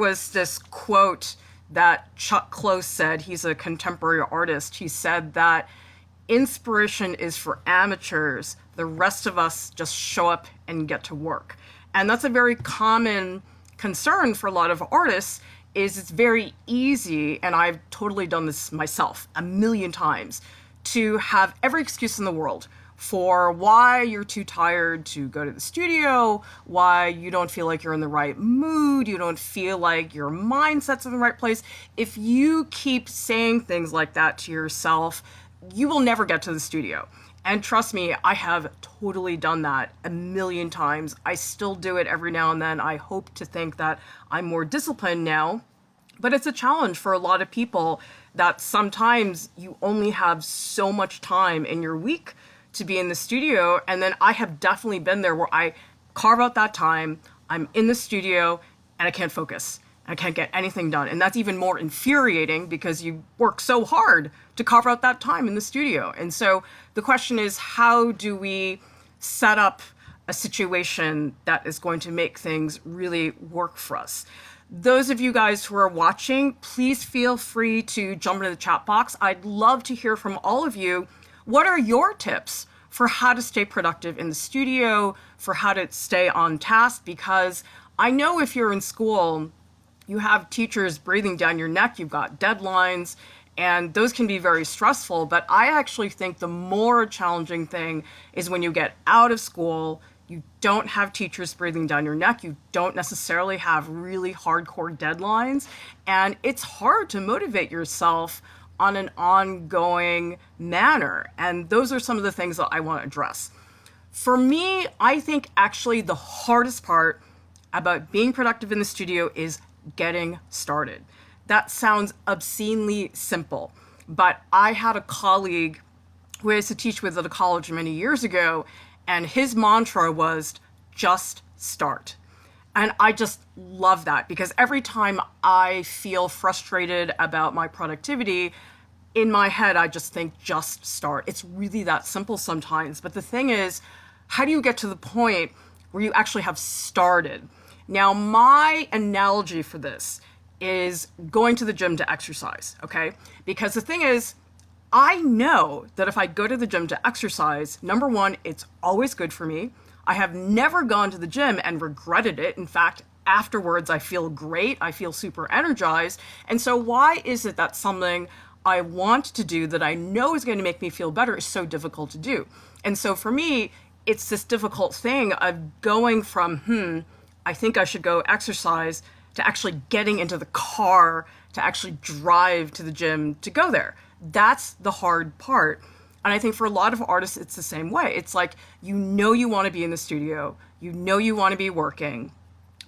Was this quote that Chuck Close said. He's a contemporary artist. He said that inspiration is for amateurs. The rest of us just show up and get to work. And that's a very common concern for a lot of artists, is it's very easy, and I've totally done this myself a million times, to have every excuse in the world for why you're too tired to go to the studio, why you don't feel like you're in the right mood, you don't feel like your mindset's in the right place. If you keep saying things like that to yourself, you will never get to the studio. And trust me, I have totally done that a million times. I still do it every now and then. I hope to think that I'm more disciplined now, but it's a challenge for a lot of people that sometimes you only have so much time in your week to be in the studio. And then I have definitely been there where I carve out that time, I'm in the studio, and I can't focus. I can't get anything done. And that's even more infuriating because you work so hard to carve out that time in the studio. And so the question is, how do we set up a situation that is going to make things really work for us? Those of you guys who are watching, please feel free to jump into the chat box. I'd love to hear from all of you. What are your tips for how to stay productive in the studio, for how to stay on task? Because I know if you're in school, you have teachers breathing down your neck, you've got deadlines, and those can be very stressful. But I actually think the more challenging thing is when you get out of school, you don't have teachers breathing down your neck, you don't necessarily have really hardcore deadlines, and it's hard to motivate yourself on an ongoing manner. And those are some of the things that I want to address. For me, I think actually the hardest part about being productive in the studio is getting started. That sounds obscenely simple, but I had a colleague who I used to teach with at a college many years ago, and his mantra was just start. And I just love that, because every time I feel frustrated about my productivity, in my head, I just think just start. It's really that simple sometimes. But the thing is, how do you get to the point where you actually have started? Now, my analogy for this is going to the gym to exercise, okay? Because the thing is, I know that if I go to the gym to exercise, number one, it's always good for me. I have never gone to the gym and regretted it. In fact, afterwards, I feel great. I feel super energized. And so why is it that something I want to do that I know is going to make me feel better is so difficult to do? And so for me, it's this difficult thing of going from, I think I should go exercise, to actually getting into the car, to actually drive to the gym to go there. That's the hard part. And I think for a lot of artists, it's the same way. It's like, you know you want to be in the studio, you know you want to be working,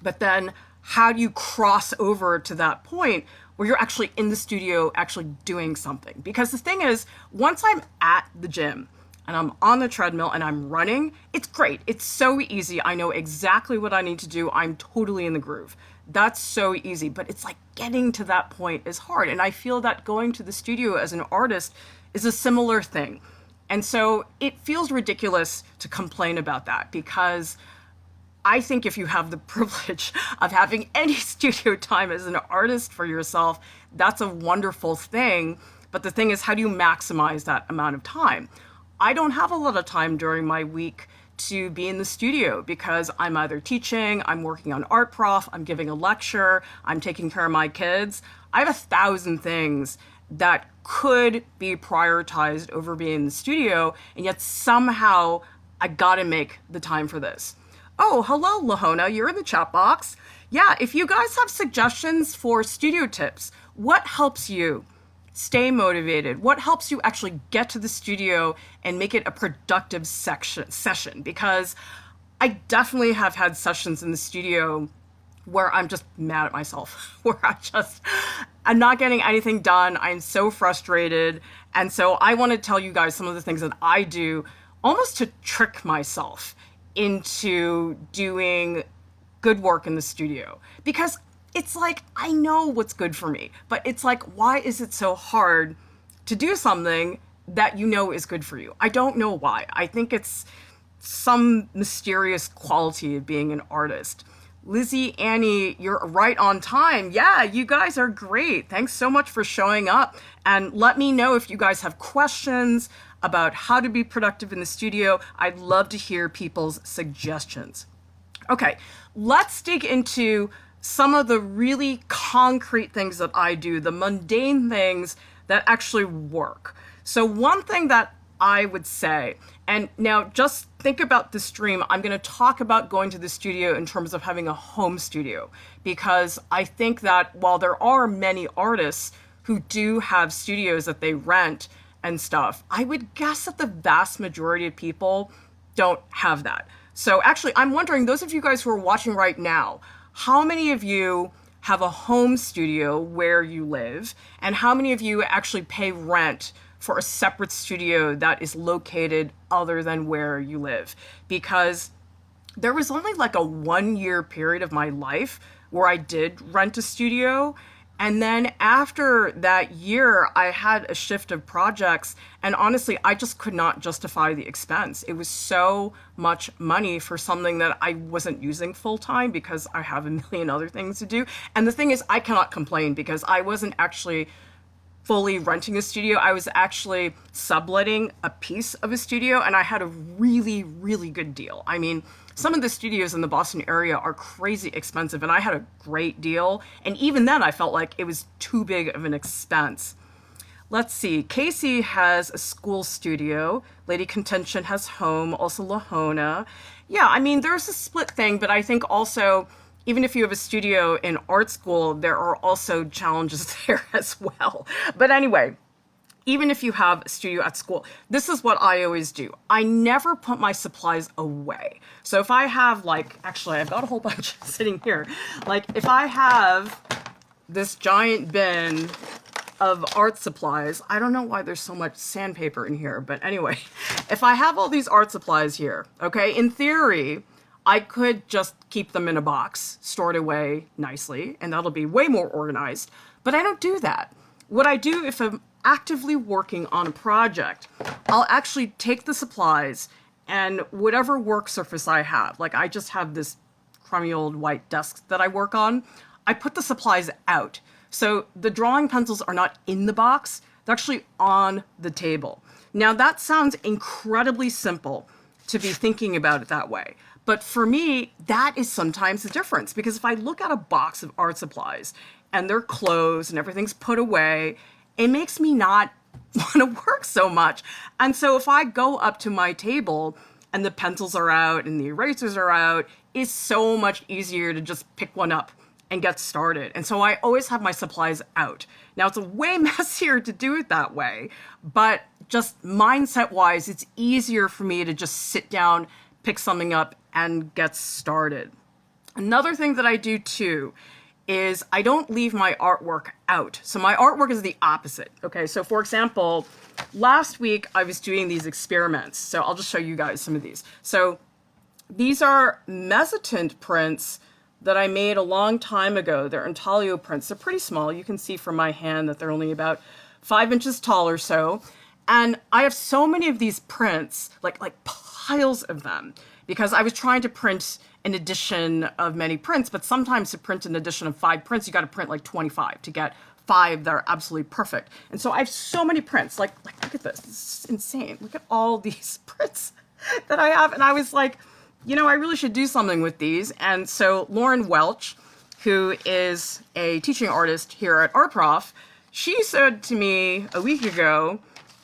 but then how do you cross over to that point where you're actually in the studio, actually doing something? Because the thing is, once I'm at the gym and I'm on the treadmill and I'm running, it's great. It's so easy. I know exactly what I need to do. I'm totally in the groove. That's so easy. But it's like getting to that point is hard. And I feel that going to the studio as an artist is a similar thing. And so it feels ridiculous to complain about that, because I think if you have the privilege of having any studio time as an artist for yourself, that's a wonderful thing. But the thing is, how do you maximize that amount of time? I don't have a lot of time during my week to be in the studio because I'm either teaching, I'm working on Art Prof, I'm giving a lecture, I'm taking care of my kids. I have 1,000 things that could be prioritized over being in the studio, and yet somehow I gotta make the time for this. Oh, hello, Lahona, you're in the chat box. Yeah, if you guys have suggestions for studio tips, what helps you stay motivated? What helps you actually get to the studio and make it a productive session? Because I definitely have had sessions in the studio where I'm just mad at myself, where I'm not getting anything done. I'm so frustrated. And so I want to tell you guys some of the things that I do almost to trick myself into doing good work in the studio. Because it's like, I know what's good for me, but it's like, why is it so hard to do something that you know is good for you? I don't know why. I think it's some mysterious quality of being an artist. Lizzie, Annie, you're right on time. Yeah, you guys are great. Thanks so much for showing up. And let me know if you guys have questions about how to be productive in the studio. I'd love to hear people's suggestions. Okay, let's dig into some of the really concrete things that I do, the mundane things that actually work. So one thing that I would say, and now just think about the stream, I'm going to talk about going to the studio in terms of having a home studio, because I think that while there are many artists who do have studios that they rent and stuff, I would guess that the vast majority of people don't have that. So actually, I'm wondering, those of you guys who are watching right now, how many of you have a home studio where you live, and how many of you actually pay rent for a separate studio that is located other than where you live? Because there was only like a 1 year period of my life where I did rent a studio. And then after that year, I had a shift of projects. And honestly, I just could not justify the expense. It was so much money for something that I wasn't using full time because I have a million other things to do. And the thing is, I cannot complain because I wasn't actually fully renting a studio. I was actually subletting a piece of a studio, and I had a really, really good deal. I mean, some of the studios in the Boston area are crazy expensive, and I had a great deal. And even then, I felt like it was too big of an expense. Let's see. Casey has a school studio. Lady Contention has home, also Lahona. Yeah, I mean, there's a split thing, but I think also, even if you have a studio in art school, there are also challenges there as well. But anyway, even if you have a studio at school, this is what I always do. I never put my supplies away. So if I have actually, I've got a whole bunch sitting here. Like if I have this giant bin of art supplies, I don't know why there's so much sandpaper in here, but anyway, if I have all these art supplies here, okay, in theory, I could just keep them in a box, stored away nicely, and that'll be way more organized. But I don't do that. What I do if I'm actively working on a project, I'll actually take the supplies and whatever work surface I have, like I just have this crummy old white desk that I work on, I put the supplies out. So the drawing pencils are not in the box, they're actually on the table. Now that sounds incredibly simple to be thinking about it that way. But for me, that is sometimes the difference, because if I look at a box of art supplies and they're closed and everything's put away, it makes me not want to work so much. And so if I go up to my table and the pencils are out and the erasers are out, it's so much easier to just pick one up and get started. And so I always have my supplies out. Now it's way messier to do it that way, but just mindset-wise, it's easier for me to just sit down, pick something up, and get started. Another thing that I do too is I don't leave my artwork out. So my artwork is the opposite. Okay, so for example, last week I was doing these experiments. So I'll just show you guys some of these. So these are mezzotint prints that I made a long time ago. They're intaglio prints. They're pretty small. You can see from my hand that they're only about 5 inches tall or so. And I have so many of these prints, like piles of them, because I was trying to print an edition of many prints, but sometimes to print an edition of 5 prints, you got to print like 25 to get 5 that are absolutely perfect. And so I have so many prints. Like look at this. This is insane. Look at all these prints that I have. And I was like, you know, I really should do something with these. And so Lauren Welch, who is a teaching artist here at Art Prof, she said to me a week ago,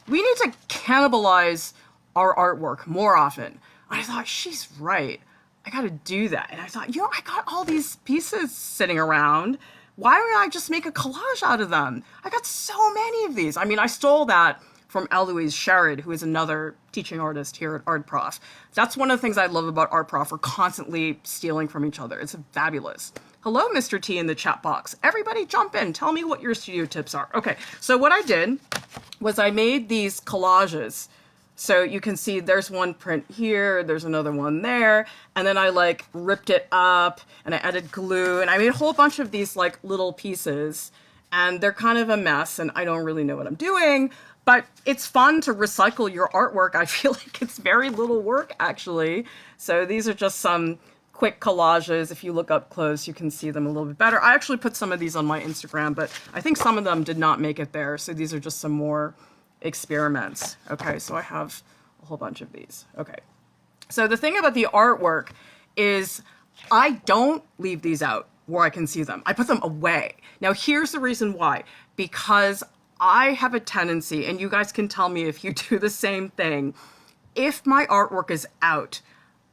we need to cannibalize our artwork more often. I thought, she's right. I got to do that. And I thought, you know, I got all these pieces sitting around. Why don't I just make a collage out of them? I got so many of these. I mean, I stole that from Eloise Sherrod, who is another teaching artist here at Art Prof. That's one of the things I love about Art Prof. We're constantly stealing from each other. It's fabulous. Hello, Mr. T in the chat box. Everybody jump in. Tell me what your studio tips are. Okay, so what I did was I made these collages. So you can see there's one print here, there's another one there, and then I ripped it up and I added glue and I made a whole bunch of these little pieces, and they're kind of a mess and I don't really know what I'm doing, but it's fun to recycle your artwork. I feel like it's very little work actually. So these are just some quick collages. If you look up close, you can see them a little bit better. I actually put some of these on my Instagram, but I think some of them did not make it there. So these are just some more experiments. Okay, so I have a whole bunch of these. Okay, so the thing about the artwork is I don't leave these out where I can see them. I put them away. Now here's the reason why. Because I have a tendency, and you guys can tell me if you do the same thing, if my artwork is out,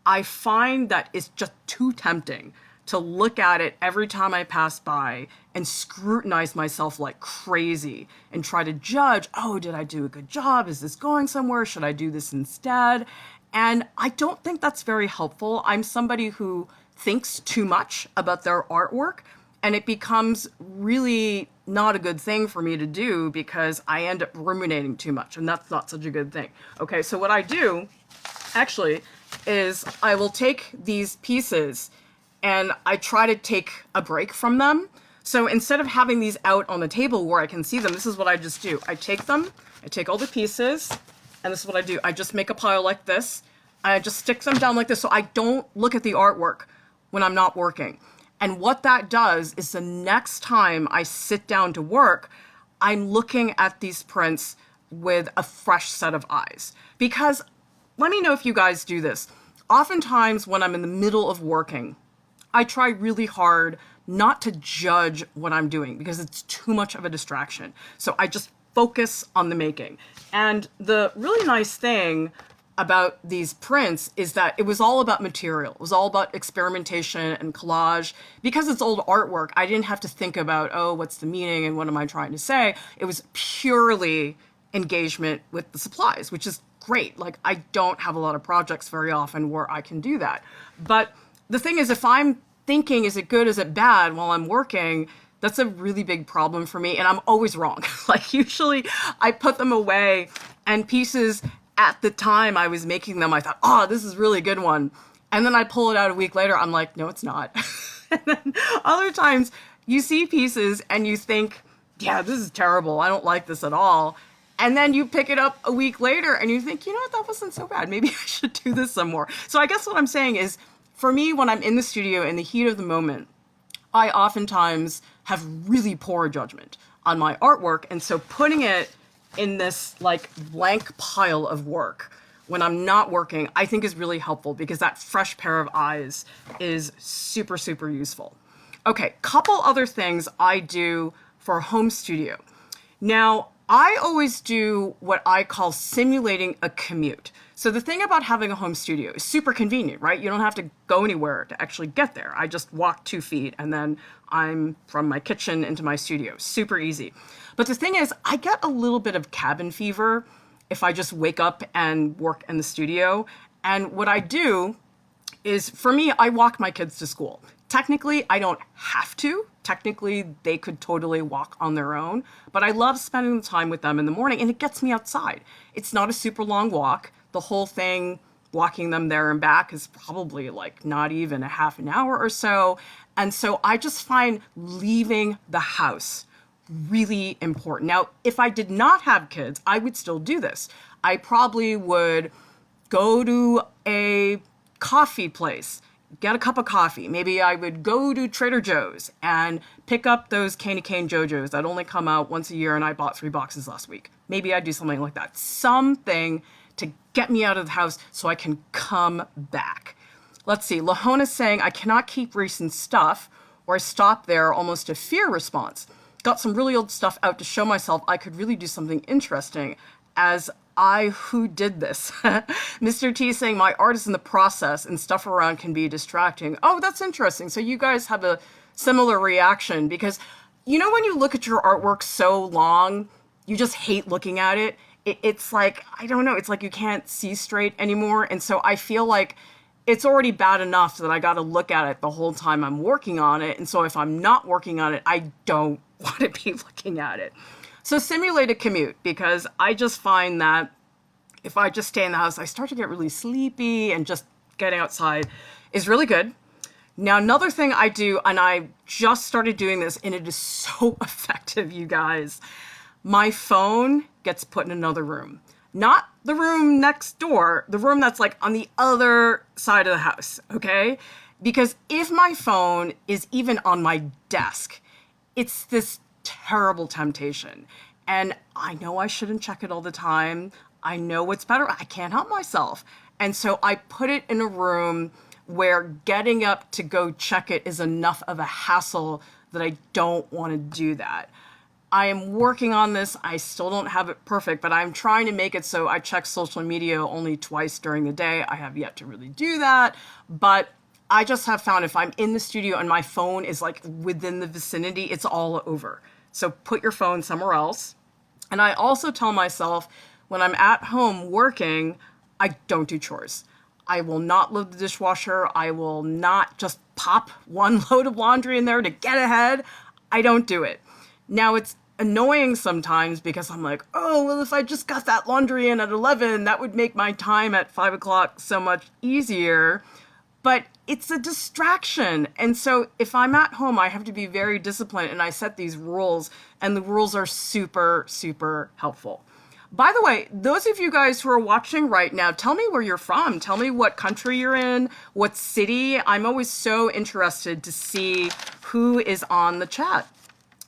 I find that it's just too tempting to look at it every time I pass by and scrutinize myself like crazy and try to judge, oh, did I do a good job? Is this going somewhere? Should I do this instead? And I don't think that's very helpful. I'm somebody who thinks too much about their artwork, and it becomes really not a good thing for me to do because I end up ruminating too much, and that's not such a good thing. Okay, so what I do actually is I will take these pieces and I try to take a break from them. So instead of having these out on the table where I can see them, this is what I just do. I take them, I take all the pieces, and this is what I do. I just make a pile like this. I just stick them down like this so I don't look at the artwork when I'm not working. And what that does is the next time I sit down to work, I'm looking at these prints with a fresh set of eyes. Because let me know if you guys do this. Oftentimes when I'm in the middle of working, I try really hard not to judge what I'm doing because it's too much of a distraction. So I just focus on the making. And the really nice thing about these prints is that it was all about material. It was all about experimentation and collage. Because it's old artwork, I didn't have to think about, oh, what's the meaning and what am I trying to say? It was purely engagement with the supplies, which is great. Like, I don't have a lot of projects very often where I can do that. But the thing is, if I'm thinking, is it good, is it bad while I'm working, that's a really big problem for me. And I'm always wrong. Like, usually I put them away and pieces at the time I was making them, I thought, oh, this is a really good one. And then I pull it out a week later. I'm like, no, it's not. And then other times you see pieces and you think, yeah, this is terrible. I don't like this at all. And then you pick it up a week later and you think, you know what, that wasn't so bad. Maybe I should do this some more. So I guess what I'm saying is, for me, when I'm in the studio in the heat of the moment, I oftentimes have really poor judgment on my artwork. And so putting it in this like blank pile of work when I'm not working, I think is really helpful because that fresh pair of eyes is super, super useful. Okay, couple other things I do for a home studio. Now, I always do what I call simulating a commute. So the thing about having a home studio is super convenient, right? You don't have to go anywhere to actually get there. I just walk 2 feet and then I'm from my kitchen into my studio. Super easy. But the thing is, I get a little bit of cabin fever if I just wake up and work in the studio. And what I do is, for me, I walk my kids to school. Technically, I don't have to. Technically, they could totally walk on their own. But I love spending the time with them in the morning, and it gets me outside. It's not a super long walk. The whole thing, walking them there and back, is probably like not even a half an hour or so. And so I just find leaving the house really important. Now, if I did not have kids, I would still do this. I probably would go to a coffee place, get a cup of coffee. Maybe I would go to Trader Joe's and pick up those candy cane JoJo's that only come out once a year, and I bought 3 boxes last week. Maybe I'd do something like that. Something to get me out of the house so I can come back. Let's see, Lahona's saying, I cannot keep recent stuff, or I stop there, almost a fear response. Got some really old stuff out to show myself I could really do something interesting as who did this. Mr. T saying, my art is in the process and stuff around can be distracting. Oh, that's interesting. So you guys have a similar reaction because, you know, when you look at your artwork so long, you just hate looking at it. It's like, I don't know, it's like you can't see straight anymore. And so I feel like it's already bad enough that I got to look at it the whole time I'm working on it. And so if I'm not working on it, I don't want to be looking at it. So simulate a commute, because I just find that if I just stay in the house, I start to get really sleepy, and just getting outside is really good. Now, another thing I do, and I just started doing this, and it is so effective, you guys. My phone gets put in another room. Not the room next door, the room that's like on the other side of the house, okay? Because if my phone is even on my desk, it's this terrible temptation. And I know I shouldn't check it all the time. I know what's better. I can't help myself. And so I put it in a room where getting up to go check it is enough of a hassle that I don't want to do that. I am working on this. I still don't have it perfect, but I'm trying to make it so I check social media only twice during the day. I have yet to really do that, but I just have found if I'm in the studio and my phone is like within the vicinity, it's all over. So put your phone somewhere else. And I also tell myself when I'm at home working, I don't do chores. I will not load the dishwasher. I will not just pop one load of laundry in there to get ahead. I don't do it. Now, it's annoying sometimes because I'm like, oh, well, if I just got that laundry in at 11, that would make my time at 5 o'clock so much easier. But it's a distraction. And so if I'm at home, I have to be very disciplined and I set these rules, and the rules are super, super helpful. By the way, those of you guys who are watching right now, tell me where you're from. Tell me what country you're in, what city. I'm always so interested to see who is on the chat.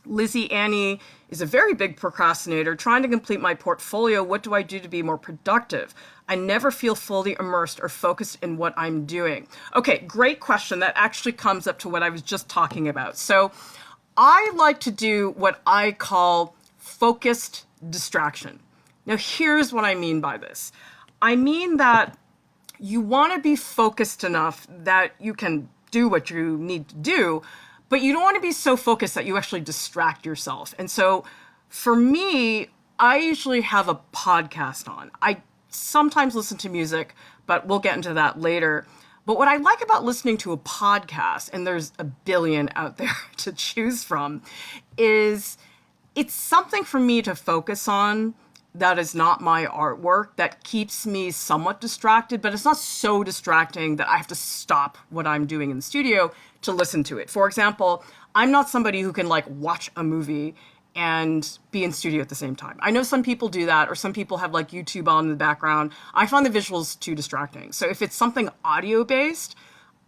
Lizzie Annie is a very big procrastinator, trying to complete my portfolio. What do I do to be more productive? I never feel fully immersed or focused in what I'm doing. Okay, great question. That actually comes up to what I was just talking about. So I like to do what I call focused distraction. Now, here's what I mean by this. I mean that you want to be focused enough that you can do what you need to do, but you don't want to be so focused that you actually distract yourself. And so for me, I usually have a podcast on. I sometimes listen to music, but we'll get into that later. But what I like about listening to a podcast, and there's a billion out there to choose from, is it's something for me to focus on that is not my artwork, that keeps me somewhat distracted, but it's not so distracting that I have to stop what I'm doing in the studio to listen to it. For example, I'm not somebody who can like watch a movie and be in studio at the same time. I know some people do that, or some people have like YouTube on in the background. I find the visuals too distracting. So if it's something audio based,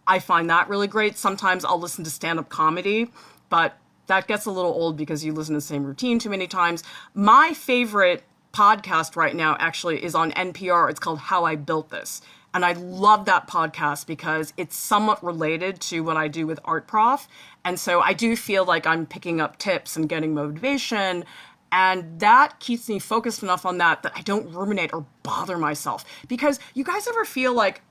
I find that really great. Sometimes I'll listen to stand-up comedy, but that gets a little old because you listen to the same routine too many times. My favorite podcast right now actually is on NPR. It's called How I Built This. And I love that podcast because it's somewhat related to what I do with Art Prof. And so I do feel like I'm picking up tips and getting motivation. And that keeps me focused enough on that I don't ruminate or bother myself. Because you guys ever feel like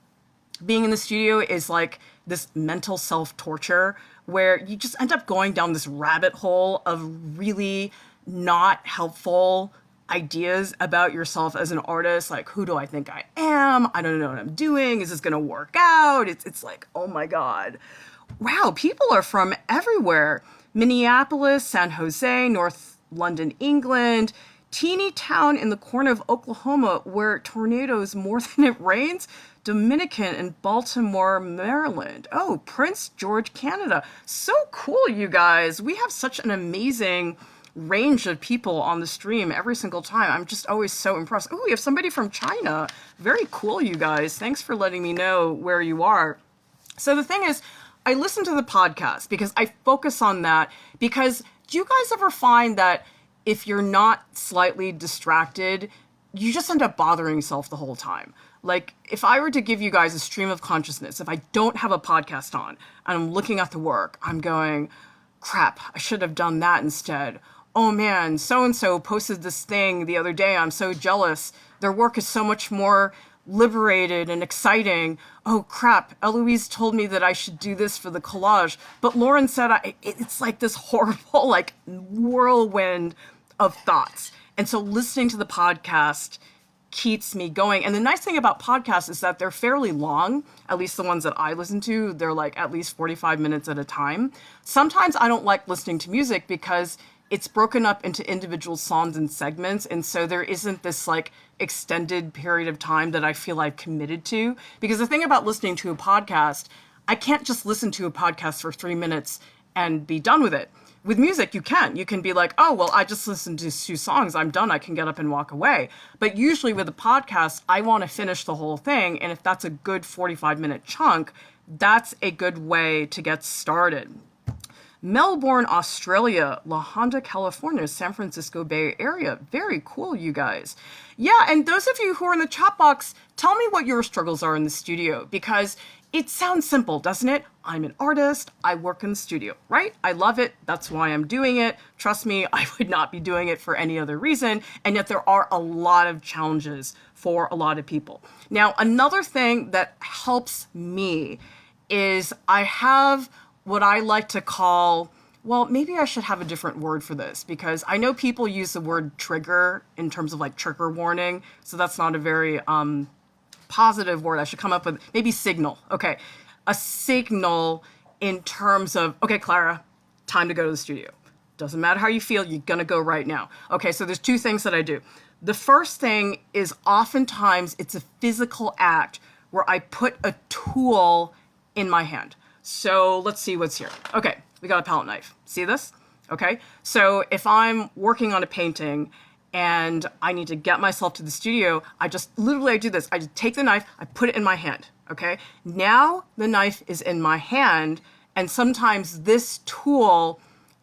being in the studio is like this mental self-torture where you just end up going down this rabbit hole of really not helpful ideas about yourself as an artist, like, who do I think I am? I don't know what I'm doing. Is this going to work out? It's like, oh my God. Wow, people are from everywhere. Minneapolis, San Jose, North London, England, teeny town in the corner of Oklahoma where tornadoes more than it rains, Dominican and Baltimore, Maryland. Oh, Prince George, Canada. So cool, you guys. We have such an amazing range of people on the stream every single time. I'm just always so impressed. Oh, we have somebody from China. Very cool, you guys. Thanks for letting me know where you are. So the thing is, I listen to the podcast because I focus on that, because do you guys ever find that if you're not slightly distracted, you just end up bothering yourself the whole time? Like, if I were to give you guys a stream of consciousness, if I don't have a podcast on and I'm looking at the work, I'm going, crap, I should have done that instead. Oh man, so-and-so posted this thing the other day. I'm so jealous. Their work is so much more liberated and exciting. Oh crap, Eloise told me that I should do this for the collage, but Lauren said it's like this horrible, like, whirlwind of thoughts. And so listening to the podcast keeps me going. And the nice thing about podcasts is that they're fairly long, at least the ones that I listen to. They're like at least 45 minutes at a time. Sometimes I don't like listening to music because it's broken up into individual songs and segments. And so there isn't this like extended period of time that I feel I've committed to. Because the thing about listening to a podcast, I can't just listen to a podcast for 3 minutes and be done with it. With music, you can. You can be like, oh, well, I just listened to 2 songs. I'm done. I can get up and walk away. But usually with a podcast, I want to finish the whole thing. And if that's a good 45-minute chunk, that's a good way to get started. Melbourne, Australia, La Honda, California, San Francisco Bay Area. Very cool, you guys. Yeah, and those of you who are in the chat box, tell me what your struggles are in the studio, because it sounds simple, doesn't it? I'm an artist, I work in the studio, right? I love it, that's why I'm doing it. Trust me, I would not be doing it for any other reason, and yet there are a lot of challenges for a lot of people. Now, another thing that helps me is I have what I like to call, well, maybe I should have a different word for this, because I know people use the word trigger in terms of like trigger warning, so that's not a very positive word. I should come up with maybe signal. Okay, a signal in terms of, okay, Clara, time to go to the studio. Doesn't matter how you feel, you're gonna go right now. Okay, so there's two things that I do. The first thing is oftentimes it's a physical act where I put a tool in my hand. So let's see what's here. Okay, we got a palette knife. See this? Okay, so if I'm working on a painting and I need to get myself to the studio, I do this. I just take the knife, I put it in my hand, okay? Now the knife is in my hand, and sometimes this tool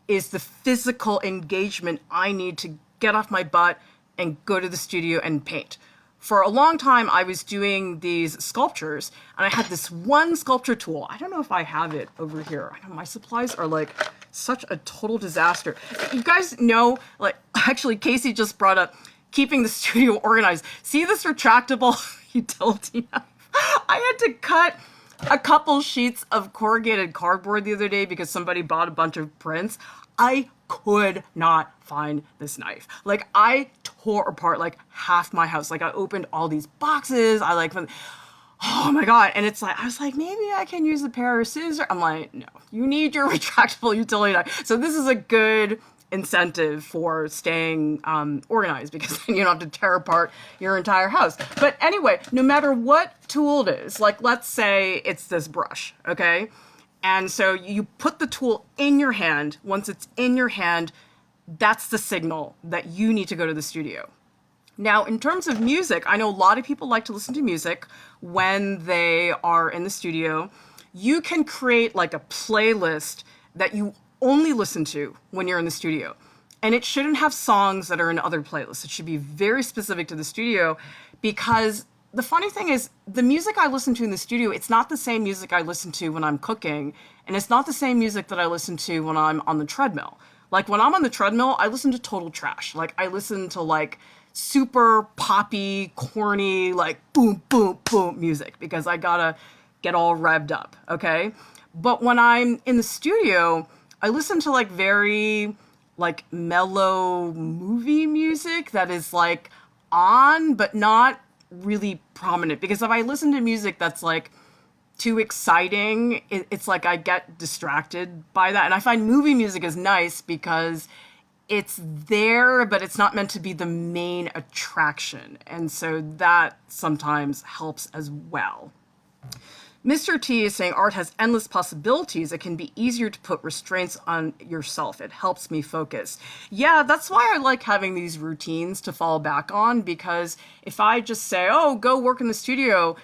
is the physical engagement I need to get off my butt and go to the studio and paint. For a long time, I was doing these sculptures, and I had this one sculpture tool. I don't know if I have it over here. I know my supplies are like such a total disaster. You guys know, like, actually, Casey just brought up keeping the studio organized. See this retractable utility knife? I had to cut a couple sheets of corrugated cardboard the other day because somebody bought a bunch of prints. I could not find this knife. Like, I tore apart like half my house. Like, I opened all these boxes. Oh my God. And it's like, I was like, maybe I can use a pair of scissors. I'm like, no, you need your retractable utility knife. So this is a good incentive for staying organized, because then you don't have to tear apart your entire house. But anyway, no matter what tool it is, like let's say it's this brush, okay? And so you put the tool in your hand. Once it's in your hand, that's the signal that you need to go to the studio. Now, in terms of music, I know a lot of people like to listen to music when they are in the studio. You can create like a playlist that you only listen to when you're in the studio. And it shouldn't have songs that are in other playlists. It should be very specific to the studio, because the funny thing is, the music I listen to in the studio, it's not the same music I listen to when I'm cooking, and it's not the same music that I listen to when I'm on the treadmill. Like, when I'm on the treadmill, I listen to total trash. Like, I listen to, like, super poppy, corny, like, boom, boom, boom music, because I gotta get all revved up, okay? But when I'm in the studio, I listen to, like, very, like, mellow movie music that is, like, on, but not really prominent, because if I listen to music that's like too exciting, it's like I get distracted by that. And I find movie music is nice because it's there, but it's not meant to be the main attraction. And so that sometimes helps as well. Mr. T is saying art has endless possibilities. It can be easier to put restraints on yourself. It helps me focus. Yeah, that's why I like having these routines to fall back on, because if I just say, oh, go work in the studio,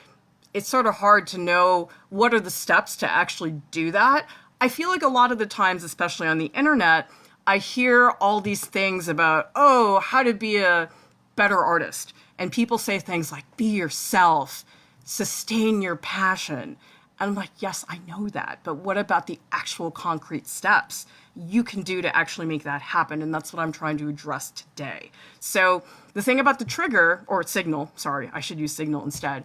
it's sort of hard to know what are the steps to actually do that. I feel like a lot of the times, especially on the internet, I hear all these things about, oh, how to be a better artist. And people say things like, be yourself, sustain your passion. And I'm like, yes, I know that. But what about the actual concrete steps you can do to actually make that happen? And that's what I'm trying to address today. So the thing about the trigger, or signal, sorry, I should use signal instead.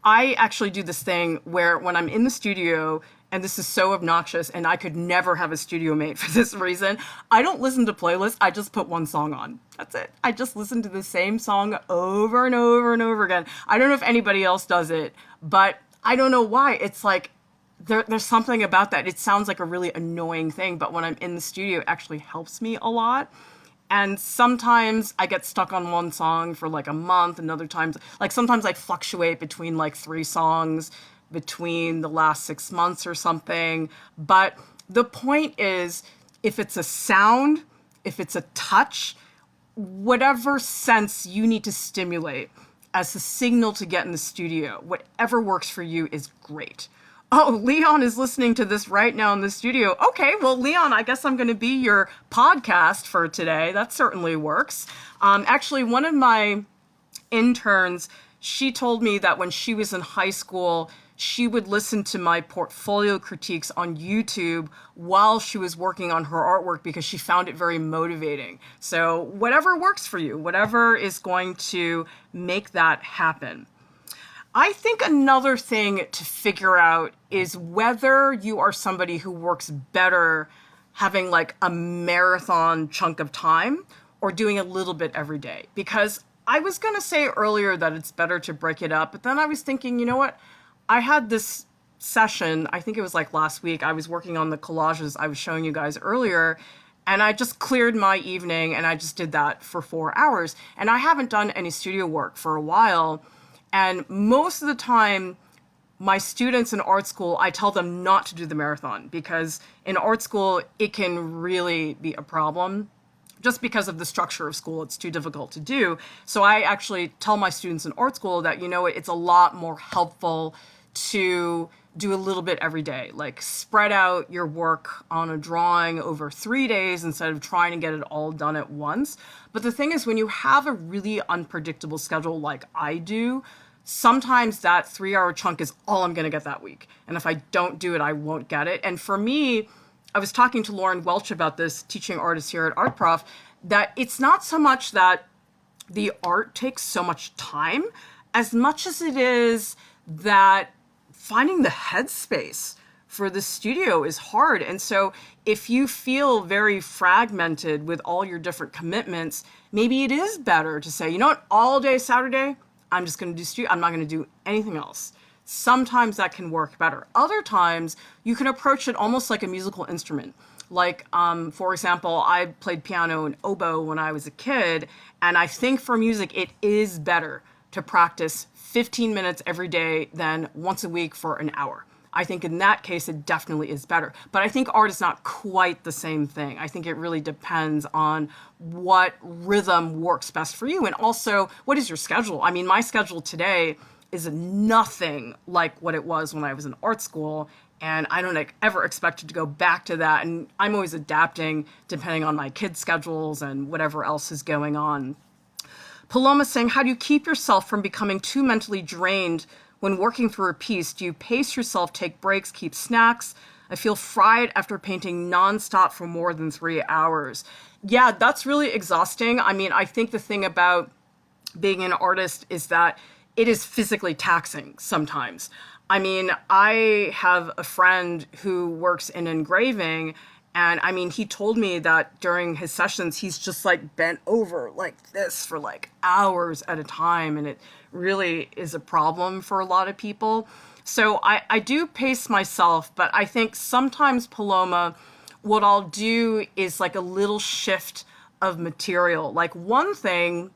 I actually do this thing where when I'm in the studio, and this is so obnoxious, and I could never have a studio mate for this reason, I don't listen to playlists, I just put one song on. That's it. I just listen to the same song over and over and over again. I don't know if anybody else does it, but I don't know why. It's like, there's something about that. It sounds like a really annoying thing, but when I'm in the studio, it actually helps me a lot. And sometimes I get stuck on one song for like a month, and other times, like sometimes I fluctuate between like 3 songs between the last 6 months or something. But the point is, if it's a sound, if it's a touch, whatever sense you need to stimulate, as the signal to get in the studio. Whatever works for you is great. Oh, Leon is listening to this right now in the studio. Okay, well, Leon, I guess I'm going to be your podcast for today. That certainly works. Actually, one of my interns, she told me that when she was in high school, she would listen to my portfolio critiques on YouTube while she was working on her artwork because she found it very motivating. So whatever works for you, whatever is going to make that happen. I think another thing to figure out is whether you are somebody who works better having like a marathon chunk of time or doing a little bit every day. Because I was going to say earlier that it's better to break it up, but then I was thinking, you know what? I had this session, I think it was like last week, I was working on the collages I was showing you guys earlier, and I just cleared my evening and I just did that for 4 hours. And I haven't done any studio work for a while. And most of the time, my students in art school, I tell them not to do the marathon because in art school, it can really be a problem. Just because of the structure of school, it's too difficult to do. So I actually tell my students in art school that, you know, it's a lot more helpful to do a little bit every day. Like spread out your work on a drawing over 3 days instead of trying to get it all done at once. But the thing is, when you have a really unpredictable schedule like I do, sometimes that 3-hour chunk is all I'm going to get that week. And if I don't do it, I won't get it. And for me, I was talking to Lauren Welch about this, teaching artist here at Art Prof, that it's not so much that the art takes so much time as much as it is that finding the headspace for the studio is hard. And so if you feel very fragmented with all your different commitments, maybe it is better to say, you know what, all day Saturday, I'm just going to do studio. I'm not going to do anything else. Sometimes that can work better. Other times you can approach it almost like a musical instrument. Like, for example, I played piano and oboe when I was a kid. And I think for music, it is better to practice 15 minutes every day than once a week for an hour. I think in that case, it definitely is better. But I think art is not quite the same thing. I think it really depends on what rhythm works best for you. And also, what is your schedule? I mean, my schedule today is nothing like what it was when I was in art school. And I don't ever expect to go back to that. And I'm always adapting depending on my kids' schedules and whatever else is going on. Paloma saying, how do you keep yourself from becoming too mentally drained when working through a piece? Do you pace yourself, take breaks, keep snacks? I feel fried after painting nonstop for more than 3 hours. Yeah, that's really exhausting. I mean, I think the thing about being an artist is that it is physically taxing sometimes. I mean, I have a friend who works in engraving, and I mean, he told me that during his sessions, he's just like bent over like this for like hours at a time, and it really is a problem for a lot of people. So I do pace myself, but I think sometimes, Paloma, what I'll do is like a little shift of material. Like one thing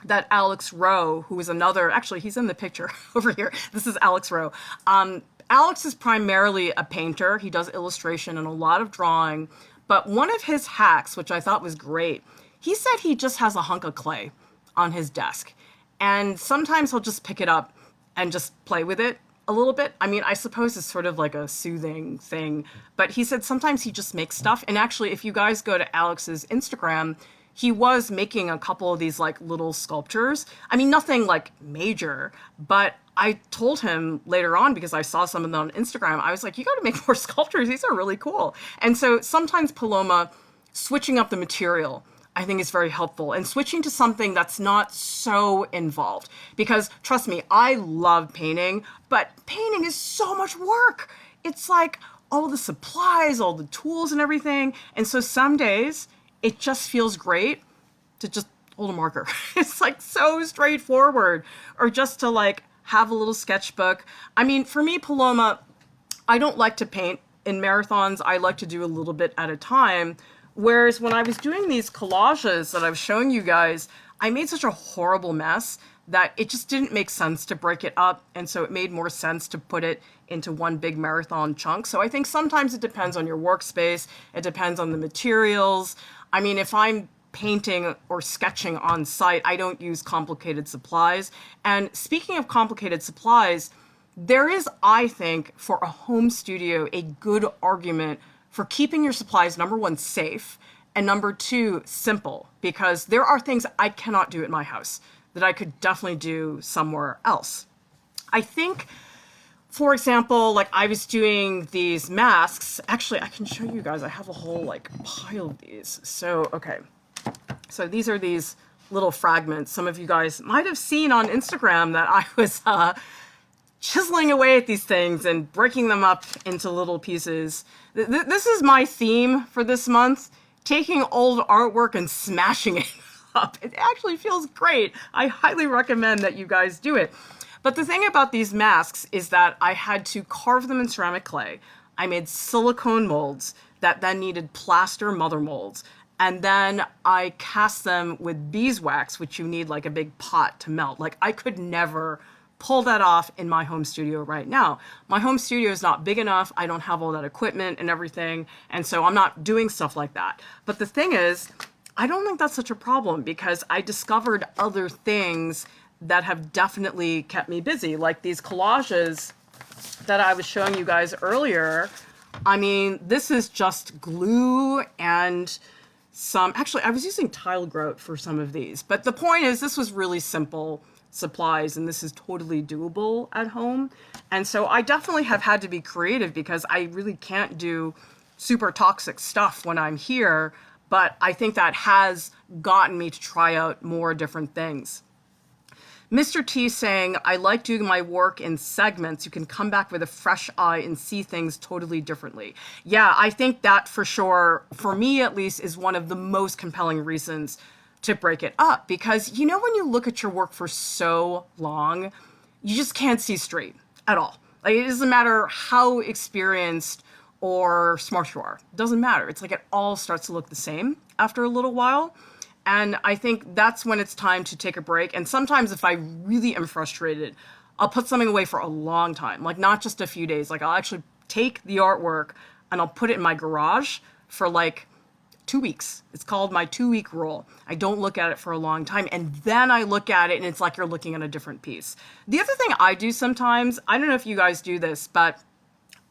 that Alex Rowe, who is another, actually, he's in the picture over here. This is Alex Rowe. Alex is primarily a painter. He does illustration and a lot of drawing. But one of his hacks, which I thought was great, he said he just has a hunk of clay on his desk. And sometimes he'll just pick it up and just play with it a little bit. I mean, I suppose it's sort of like a soothing thing. But he said sometimes he just makes stuff. And actually, if you guys go to Alex's Instagram, he was making a couple of these like little sculptures. I mean, nothing like major, but I told him later on, because I saw some of them on Instagram, I was like, you got to make more sculptures. These are really cool. And so sometimes, Paloma, switching up the material, I think is very helpful, and switching to something that's not so involved. Because trust me, I love painting, but painting is so much work. It's like all the supplies, all the tools and everything. And so some days it just feels great to just hold a marker. It's like so straightforward. Or just to like have a little sketchbook. I mean, for me, Paloma, I don't like to paint in marathons. I like to do a little bit at a time. Whereas when I was doing these collages that I was showing you guys, I made such a horrible mess that it just didn't make sense to break it up. And so it made more sense to put it into one big marathon chunk. So I think sometimes it depends on your workspace. It depends on the materials. I mean, if I'm painting or sketching on site. I don't use complicated supplies. And speaking of complicated supplies, there is, I think, for a home studio, a good argument for keeping your supplies, number one, safe, and number two, simple, because there are things I cannot do at my house that I could definitely do somewhere else. I think, for example, like I was doing these masks. Actually, I can show you guys. I have a whole like pile of these. So, okay. So these are these little fragments. Some of you guys might have seen on Instagram that I was chiseling away at these things and breaking them up into little pieces. This is my theme for this month, taking old artwork and smashing it up. It actually feels great. I highly recommend that you guys do it. But the thing about these masks is that I had to carve them in ceramic clay. I made silicone molds that then needed plaster mother molds. And then I cast them with beeswax, which you need like a big pot to melt. Like I could never pull that off in my home studio right now. My home studio is not big enough. I don't have all that equipment and everything. And so I'm not doing stuff like that. But the thing is, I don't think that's such a problem because I discovered other things that have definitely kept me busy, like these collages that I was showing you guys earlier. I mean, this is just glue and some, actually I was using tile grout for some of these, but the point is this was really simple supplies and this is totally doable at home. And so I definitely have had to be creative because I really can't do super toxic stuff when I'm here, but I think that has gotten me to try out more different things. Mr. T saying, I like doing my work in segments. You can come back with a fresh eye and see things totally differently. Yeah, I think that for sure, for me at least, is one of the most compelling reasons to break it up. Because, you know, when you look at your work for so long, you just can't see straight at all. Like, it doesn't matter how experienced or smart you are. It doesn't matter. It's like it all starts to look the same after a little while. And I think that's when it's time to take a break. And sometimes if I really am frustrated, I'll put something away for a long time, like not just a few days. Like I'll actually take the artwork and I'll put it in my garage for like 2 weeks. It's called my 2-week rule. I don't look at it for a long time. And then I look at it and it's like you're looking at a different piece. The other thing I do sometimes, I don't know if you guys do this, but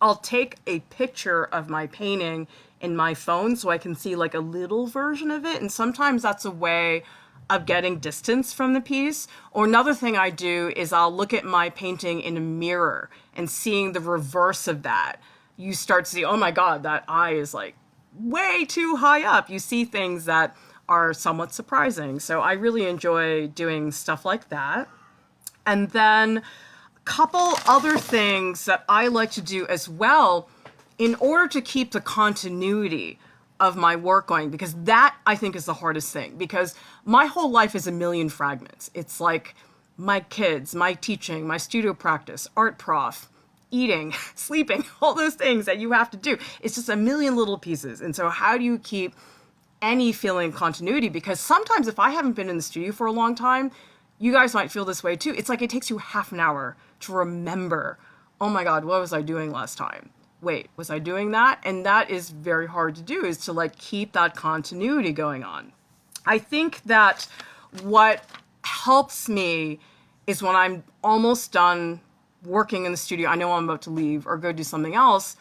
I'll take a picture of my painting in my phone so I can see like a little version of it. And sometimes that's a way of getting distance from the piece. Or another thing I do is I'll look at my painting in a mirror and seeing the reverse of that. You start to see, oh my God, that eye is like way too high up. You see things that are somewhat surprising. So I really enjoy doing stuff like that. And then a couple other things that I like to do as well in order to keep the continuity of my work going, because that I think is the hardest thing, because my whole life is a million fragments. It's like my kids, my teaching, my studio practice, art prof, eating, sleeping, all those things that you have to do. It's just a million little pieces. And so how do you keep any feeling of continuity? Because sometimes if I haven't been in the studio for a long time, you guys might feel this way too. It's like it takes you half an hour to remember, oh my God, what was I doing last time? Wait, was I doing that? And that is very hard to do, is to like keep that continuity going on. I think that what helps me is when I'm almost done working in the studio, I know I'm about to leave or go do something else,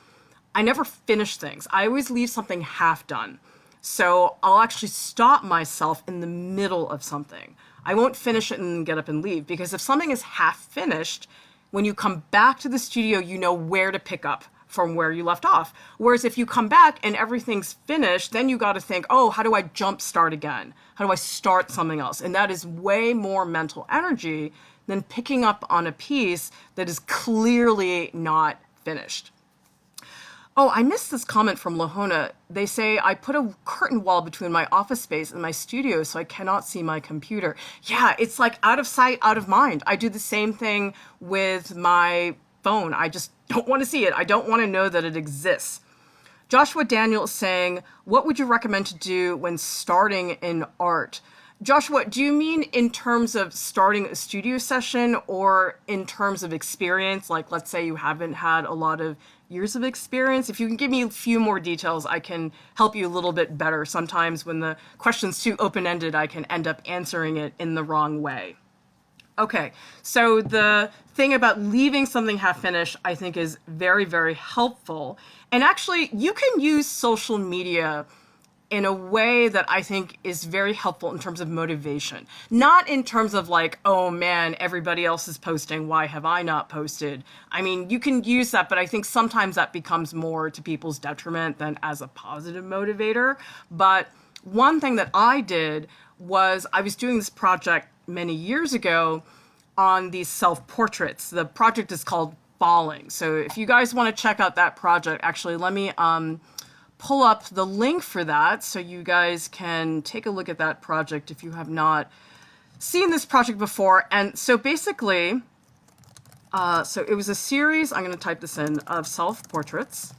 I never finish things. I always leave something half done. So I'll actually stop myself in the middle of something. I won't finish it and get up and leave, because if something is half finished, when you come back to the studio, you know where to pick up from where you left off. Whereas if you come back and everything's finished, then you got to think, oh, how do I jump start again? How do I start something else? And that is way more mental energy than picking up on a piece that is clearly not finished. Oh, I missed this comment from Lahona. They say, I put a curtain wall between my office space and my studio so I cannot see my computer. Yeah, it's like out of sight, out of mind. I do the same thing with my phone. I just don't want to see it. I don't want to know that it exists. Joshua Daniel is saying, what would you recommend to do when starting in art? Joshua, do you mean in terms of starting a studio session or in terms of experience? Like, let's say you haven't had a lot of years of experience. If you can give me a few more details, I can help you a little bit better. Sometimes when the question's too open-ended, I can end up answering it in the wrong way. Okay, so the thing about leaving something half-finished, I think, is very, very helpful. And actually, you can use social media in a way that I think is very helpful in terms of motivation. Not in terms of like, oh man, everybody else is posting, why have I not posted? I mean, you can use that, but I think sometimes that becomes more to people's detriment than as a positive motivator. But one thing that I did was I was doing this project many years ago on these self-portraits. The project is called Falling. So if you guys want to check out that project, actually, let me pull up the link for that so you guys can take a look at that project if you have not seen this project before. And so basically, so it was a series, I'm going to type this in, of self-portraits.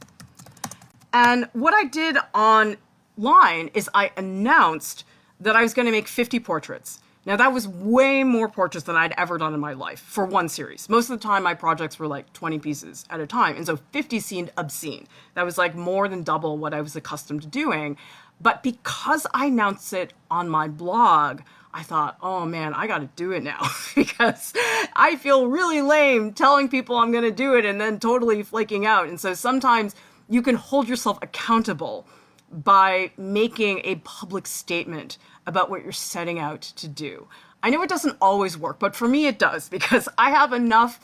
And what I did online is I announced that I was going to make 50 portraits. Now, that was way more portraits than I'd ever done in my life for one series. Most of the time, my projects were like 20 pieces at a time. And so 50 seemed obscene. That was like more than double what I was accustomed to doing. But because I announced it on my blog, I thought, oh man, I got to do it now because I feel really lame telling people I'm going to do it and then totally flaking out. And so sometimes you can hold yourself accountable by making a public statement about what you're setting out to do. I know it doesn't always work, but for me it does, because I have enough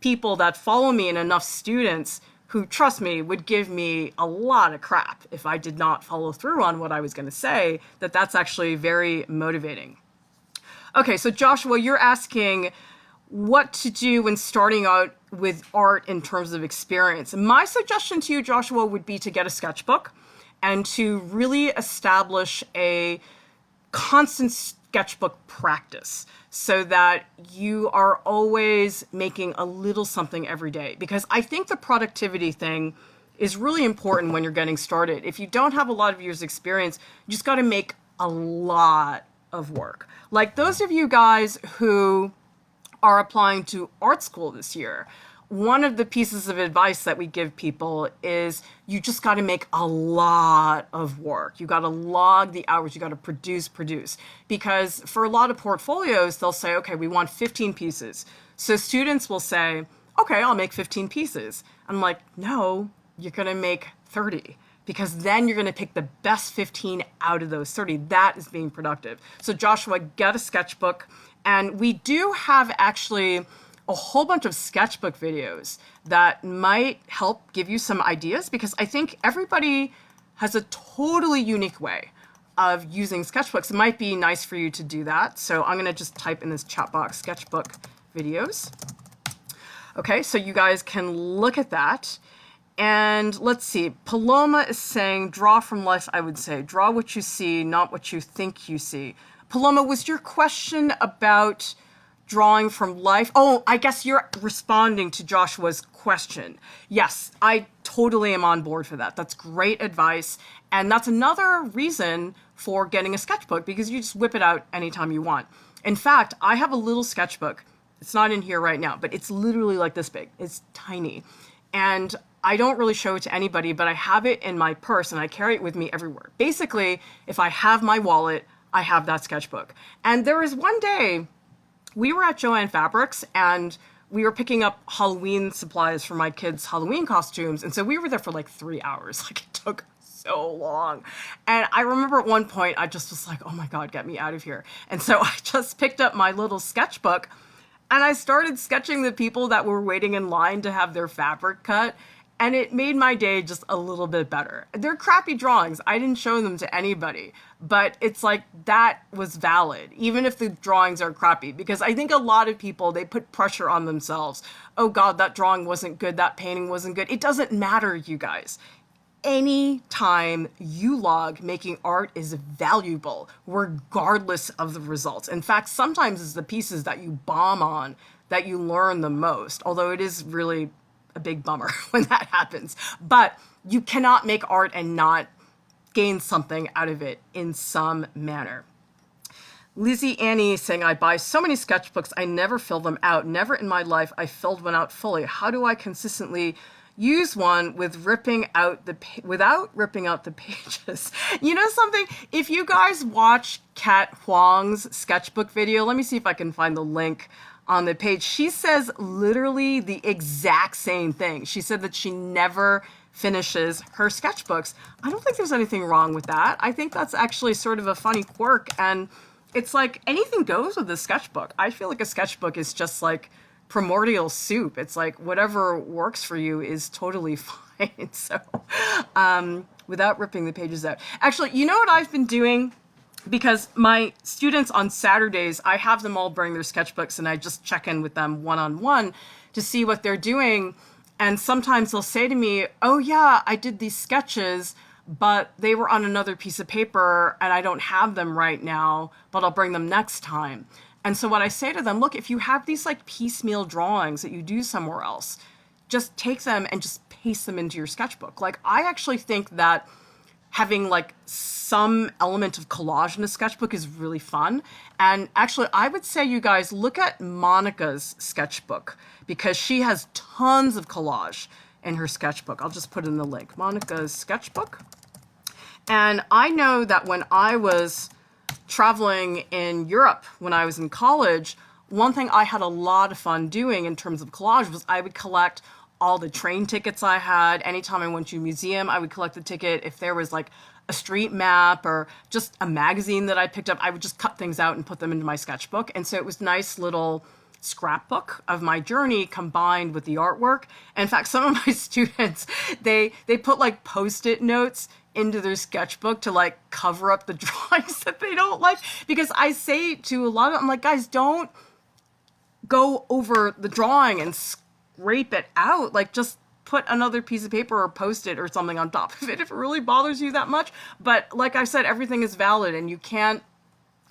people that follow me and enough students who, trust me, would give me a lot of crap if I did not follow through on what I was going to say, that's actually very motivating. Okay, so Joshua, you're asking what to do when starting out with art in terms of experience. My suggestion to you, Joshua, would be to get a sketchbook and to really establish a constant sketchbook practice so that you are always making a little something every day. Because I think the productivity thing is really important when you're getting started. If you don't have a lot of years experience, you just got to make a lot of work. Like those of you guys who are applying to art school this year, one of the pieces of advice that we give people is you just got to make a lot of work. You got to log the hours. You got to produce. Because for a lot of portfolios, they'll say, okay, we want 15 pieces. So students will say, okay, I'll make 15 pieces. I'm like, no, you're going to make 30. Because then you're going to pick the best 15 out of those 30. That is being productive. So Joshua, get a sketchbook. And we do have actually a whole bunch of sketchbook videos that might help give you some ideas, because I think everybody has a totally unique way of using sketchbooks. It might be nice for you to do that. So I'm going to just type in this chat box, sketchbook videos. Okay, so you guys can look at that. And let's see, Paloma is saying, draw from life, I would say. Draw what you see, not what you think you see. Paloma, was your question about drawing from life? Oh, I guess you're responding to Joshua's question. Yes, I totally am on board for that. That's great advice. And that's another reason for getting a sketchbook, because you just whip it out anytime you want. In fact, I have a little sketchbook. It's not in here right now, but it's literally like this big. It's tiny. And I don't really show it to anybody, but I have it in my purse and I carry it with me everywhere. Basically, if I have my wallet, I have that sketchbook. And there was one day we were at Joann Fabrics and we were picking up Halloween supplies for my kids' Halloween costumes. And so we were there for like 3 hours. Like, it took so long. And I remember at one point, I just was like, oh my God, get me out of here. And so I just picked up my little sketchbook and I started sketching the people that were waiting in line to have their fabric cut. And it made my day just a little bit better. They're crappy drawings. I didn't show them to anybody. But it's like, that was valid, even if the drawings are crappy. Because I think a lot of people, they put pressure on themselves. Oh God, that drawing wasn't good. That painting wasn't good. It doesn't matter, you guys. Any time you log making art is valuable, regardless of the results. In fact, sometimes it's the pieces that you bomb on that you learn the most. Although it is really a big bummer when that happens. But you cannot make art and not gain something out of it in some manner. Lizzie Annie saying, I buy so many sketchbooks, I never fill them out. Never in my life I filled one out fully. How do I consistently use one with without ripping out the pages. You know something? If you guys watch Kat Huang's sketchbook video, let me see if I can find the link on the page. She says literally the exact same thing. She said that she never finishes her sketchbooks. I don't think there's anything wrong with that. I think that's actually sort of a funny quirk, and it's like anything goes with a sketchbook. I feel like a sketchbook is just like primordial soup. It's like whatever works for you is totally fine. So without ripping the pages out. Actually, you know what I've been doing? Because my students on Saturdays, I have them all bring their sketchbooks and I just check in with them one-on-one to see what they're doing. And sometimes they'll say to me, oh yeah, I did these sketches, but they were on another piece of paper and I don't have them right now, but I'll bring them next time. And so what I say to them, look, if you have these like piecemeal drawings that you do somewhere else, just take them and just paste them into your sketchbook. Like, I actually think that having like some element of collage in a sketchbook is really fun. And actually, I would say you guys look at Monica's sketchbook because she has tons of collage in her sketchbook. I'll just put in the link, Monica's sketchbook. And I know that when I was traveling in Europe, when I was in college, one thing I had a lot of fun doing in terms of collage was I would collect all the train tickets I had. Anytime I went to a museum, I would collect the ticket. If there was like a street map or just a magazine that I picked up, I would just cut things out and put them into my sketchbook. And so it was nice little scrapbook of my journey combined with the artwork. And in fact, some of my students, they put like Post-it notes into their sketchbook to like cover up the drawings that they don't like. Because I say to a lot of them, I'm like, guys, don't go over the drawing and scrape it out. Like, just put another piece of paper or Post-it or something on top of it if it really bothers you that much. But like I said, everything is valid and you can't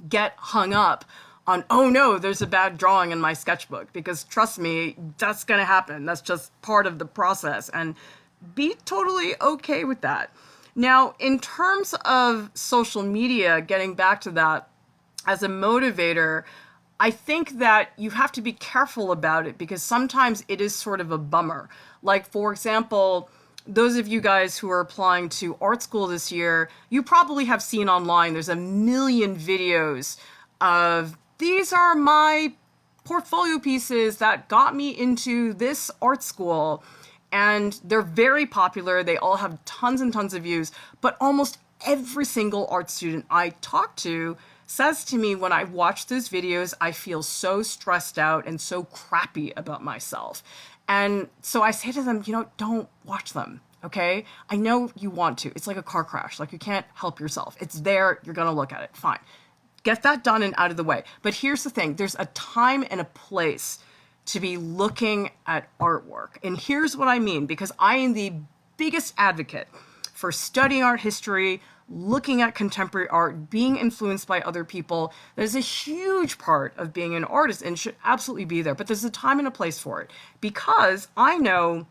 get hung up on, oh no, there's a bad drawing in my sketchbook, because trust me, that's going to happen. That's just part of the process, and be totally okay with that. Now, in terms of social media, getting back to that as a motivator, I think that you have to be careful about it because sometimes it is sort of a bummer. Like, for example, those of you guys who are applying to art school this year, you probably have seen online, there's a million videos of, these are my portfolio pieces that got me into this art school. And they're very popular. They all have tons and tons of views. But almost every single art student I talk to says to me, when I watch those videos, I feel so stressed out and so crappy about myself. And so I say to them, don't watch them, okay? I know you want to. It's like a car crash. Like, you can't help yourself. It's there. You're going to look at it. Fine. Get that done and out of the way. But here's the thing. There's a time and a place to be looking at artwork. And here's what I mean, because I am the biggest advocate for studying art history, looking at contemporary art, being influenced by other people. That is a huge part of being an artist and should absolutely be there. But there's a time and a place for it. Because I know,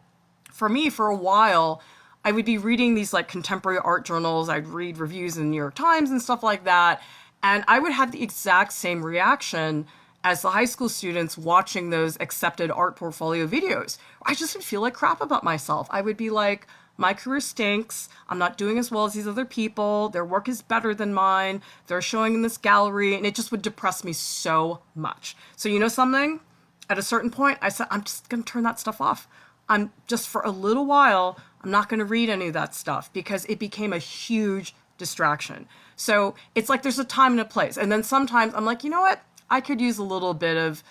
for me, for a while, I would be reading these like contemporary art journals. I'd read reviews in the New York Times and stuff like that. And I would have the exact same reaction as the high school students watching those accepted art portfolio videos. I just would feel like crap about myself. I would be like, my career stinks. I'm not doing as well as these other people. Their work is better than mine. They're showing in this gallery. And it just would depress me so much. So you know something? At a certain point, I said, I'm just going to turn that stuff off. I'm just, for a little while, I'm not going to read any of that stuff because it became a huge distraction. So it's like there's a time and a place. And then sometimes I'm like, you know what? I could use a little bit of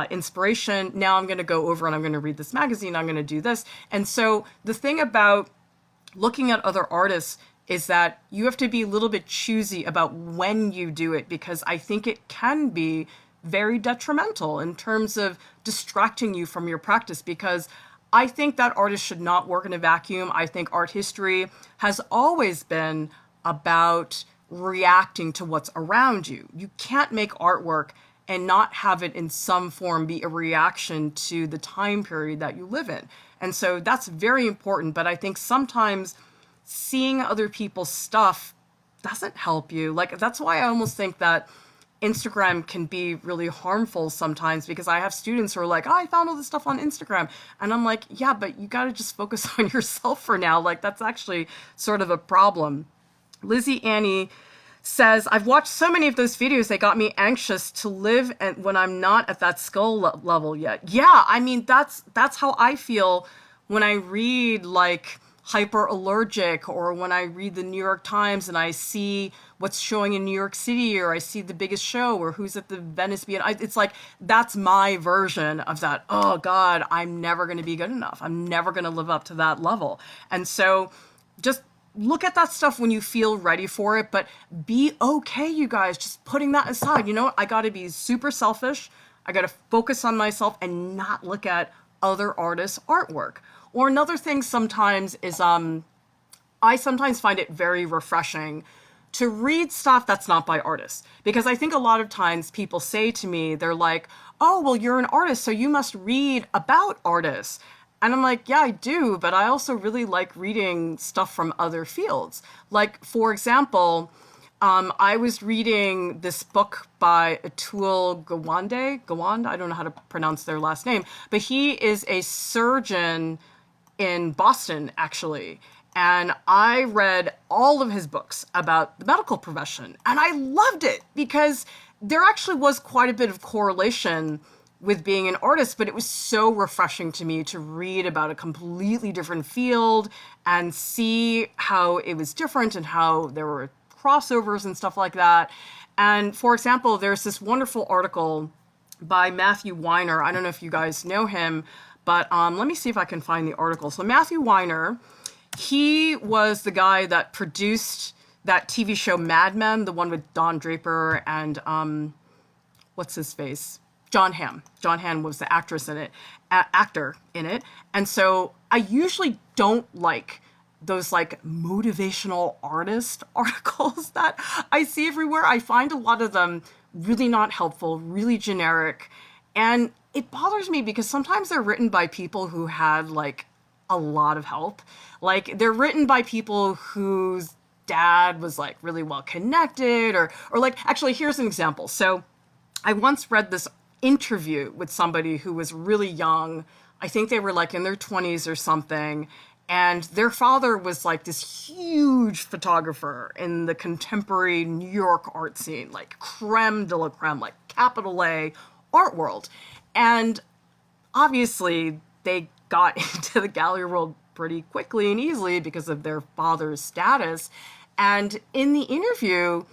inspiration. Now I'm going to go over and I'm going to read this magazine. I'm going to do this. And so the thing about looking at other artists is that you have to be a little bit choosy about when you do it, because I think it can be very detrimental in terms of distracting you from your practice, because I think that artists should not work in a vacuum. I think art history has always been about reacting to what's around you. You can't make artwork and not have it in some form be a reaction to the time period that you live in. And so that's very important. But I think sometimes seeing other people's stuff doesn't help you. Like, that's why I almost think that Instagram can be really harmful sometimes, because I have students who are like, oh, I found all this stuff on Instagram. And I'm like, yeah, but you got to just focus on yourself for now. Like, that's actually sort of a problem. Lizzie Annie says, I've watched so many of those videos, they got me anxious to live and when I'm not at that skill level yet. Yeah, I mean, that's how I feel when I read like Hyperallergic, or when I read the New York Times and I see what's showing in New York City, or I see The Biggest Show, or who's at the Venice Biennale. It's like, that's my version of that. Oh God, I'm never going to be good enough. I'm never going to live up to that level. And so just look at that stuff when you feel ready for it, but be okay, you guys, just putting that aside. You know what? I got to be super selfish. I got to focus on myself and not look at other artists' artwork. Or another thing sometimes is, I sometimes find it very refreshing to read stuff that's not by artists. Because I think a lot of times people say to me, they're like, oh, well, you're an artist, so you must read about artists. And I'm like, yeah, I do, but I also really like reading stuff from other fields. Like, for example, I was reading this book by Atul Gawande, I don't know how to pronounce their last name, but he is a surgeon in Boston, actually. And I read all of his books about the medical profession, and I loved it because there actually was quite a bit of correlation with being an artist, but it was so refreshing to me to read about a completely different field and see how it was different and how there were crossovers and stuff like that. And for example, there's this wonderful article by Matthew Weiner. I don't know if you guys know him, but let me see if I can find the article. So Matthew Weiner, he was the guy that produced that TV show Mad Men, the one with Don Draper and what's his face? John Hamm. John Hamm was the actor in it. And so I usually don't like those like motivational artist articles that I see everywhere. I find a lot of them really not helpful, really generic. And it bothers me because sometimes they're written by people who had like a lot of help. Like, they're written by people whose dad was like really well connected, or like, actually, here's an example. So I once read this interview with somebody who was really young. I think they were like in their 20s or something. And their father was like this huge photographer in the contemporary New York art scene, like creme de la creme, like capital A art world. And obviously they got into the gallery world pretty quickly and easily because of their father's status. And in the interview,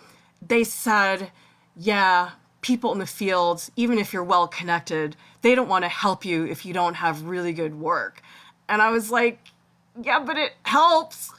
they said, yeah, people in the field, even if you're well connected, they don't want to help you if you don't have really good work. And I was like, yeah, but it helps.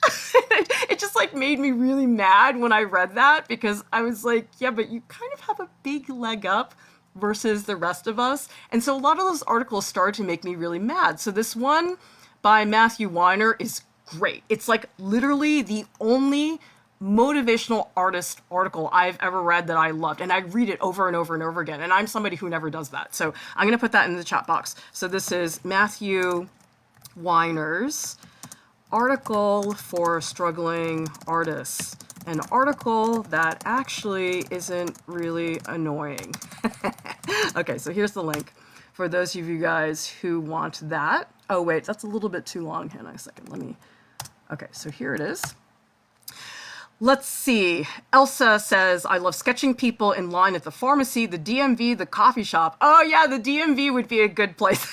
It just like made me really mad when I read that, because I was like, yeah, but you kind of have a big leg up versus the rest of us. And so a lot of those articles started to make me really mad. So this one by Matthew Weiner is great. It's like literally the only motivational artist article I've ever read that I loved. And I read it over and over and over again. And I'm somebody who never does that. So I'm going to put that in the chat box. So this is Matthew Weiner's article for struggling artists. An article that actually isn't really annoying. Okay, so here's the link for those of you guys who want that. Oh, wait, that's a little bit too long. Hang on a second. Okay, so here it is. Let's see. Elsa says, I love sketching people in line at the pharmacy, the DMV, the coffee shop. Oh yeah, the DMV would be a good place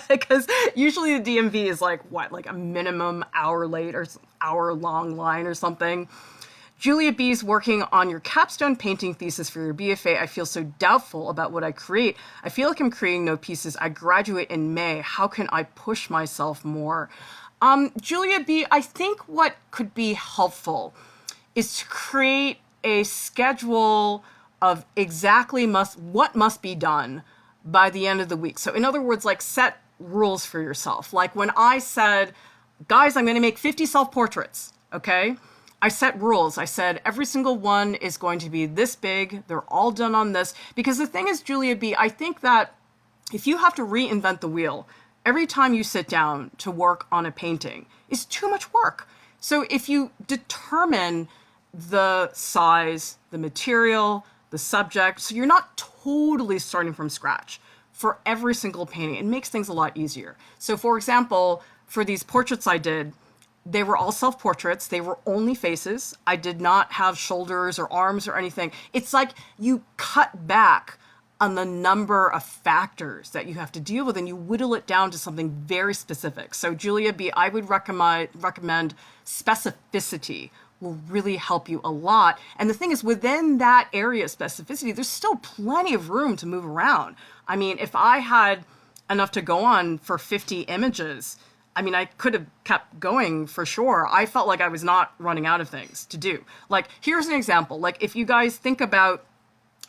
because usually the DMV is like, what, like a minimum hour late or hour long line or something. Julia B's working on your capstone painting thesis for your BFA. I feel so doubtful about what I create. I feel like I'm creating no pieces. I graduate in May. How can I push myself more? Julia B, I think what could be helpful is to create a schedule of exactly what must be done by the end of the week. So in other words, like set rules for yourself. Like when I said, guys, I'm going to make 50 self-portraits, okay? I set rules. I said every single one is going to be this big. They're all done on this. Because the thing is, Julia B, I think that if you have to reinvent the wheel every time you sit down to work on a painting, it's too much work. So if you determine the size, the material, the subject. So you're not totally starting from scratch for every single painting. It makes things a lot easier. So for example, for these portraits I did, they were all self-portraits. They were only faces. I did not have shoulders or arms or anything. It's like you cut back on the number of factors that you have to deal with, and you whittle it down to something very specific. So Julia B., I would recommend specificity will really help you a lot. And the thing is, within that area of specificity, there's still plenty of room to move around. I mean, if I had enough to go on for 50 images, I mean, I could have kept going for sure. I felt like I was not running out of things to do. Like, here's an example. Like, if you guys think about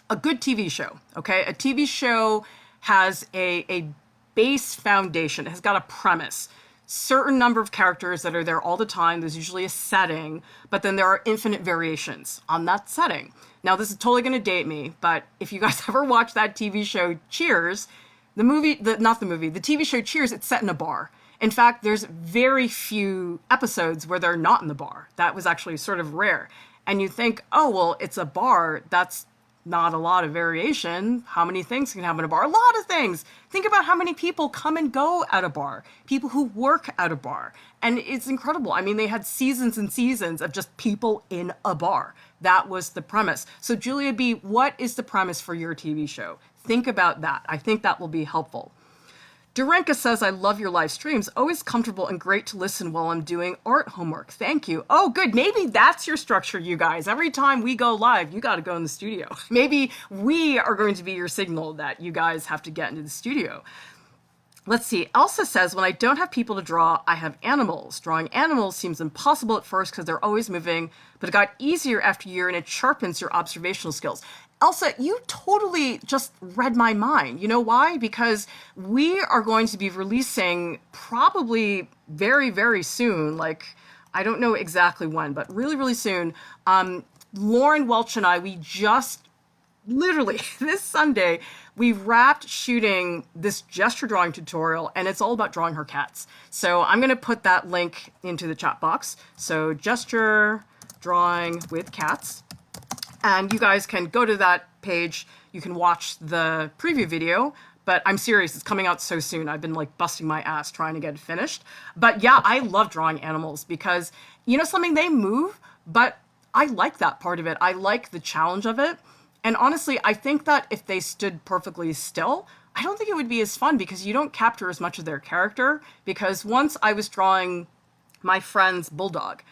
a good TV show, okay? A TV show has a base foundation. It has got a premise. Certain number of characters that are there all the time. There's usually a setting, but then there are infinite variations on that setting. Now, this is totally going to date me, but if you guys ever watch that TV show Cheers, the TV show Cheers, it's set in a bar. In fact, there's very few episodes where they're not in the bar. That was actually sort of rare. And you think, oh, well, it's a bar. That's not a lot of variation. How many things can happen in a bar? A lot of things. Think about how many people come and go at a bar, people who work at a bar. And it's incredible. I mean, they had seasons and seasons of just people in a bar. That was the premise. So Julia B., what is the premise for your TV show? Think about that. I think that will be helpful. Durenka says, I love your live streams. Always comfortable and great to listen while I'm doing art homework. Thank you. Oh, good. Maybe that's your structure, you guys. Every time we go live, you got to go in the studio. Maybe we are going to be your signal that you guys have to get into the studio. Let's see. Elsa says, when I don't have people to draw, I have animals. Drawing animals seems impossible at first because they're always moving, but it got easier after a year and it sharpens your observational skills. Elsa, you totally just read my mind. You know why? Because we are going to be releasing probably very, very soon, like, I don't know exactly when, but really, really soon. Lauren Welch and I, we just literally this Sunday, we wrapped shooting this gesture drawing tutorial, and it's all about drawing her cats. So I'm going to put that link into the chat box. So gesture drawing with cats. And you guys can go to that page. You can watch the preview video, but I'm serious. It's coming out so soon. I've been like busting my ass trying to get it finished. But yeah, I love drawing animals because, you know something, they move, but I like that part of it. I like the challenge of it. And honestly, I think that if they stood perfectly still, I don't think it would be as fun because you don't capture as much of their character. Because once I was drawing my friend's bulldog,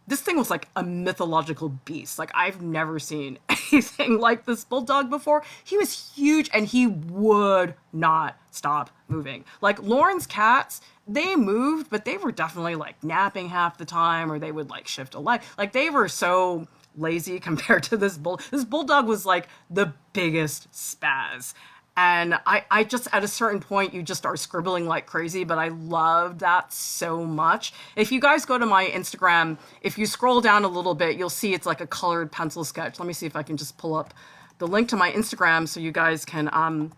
this thing was like a mythological beast. Like, I've never seen anything like this bulldog before. He was huge and he would not stop moving. Like, Lauren's cats, they moved, but they were definitely like napping half the time, or they would like shift a leg. Like, they were so lazy compared to this bulldog was like the biggest spaz. And I just, at a certain point, you just start scribbling like crazy, but I loved that so much. If you guys go to my Instagram, if you scroll down a little bit, you'll see it's like a colored pencil sketch. Let me see if I can just pull up the link to my Instagram so you guys can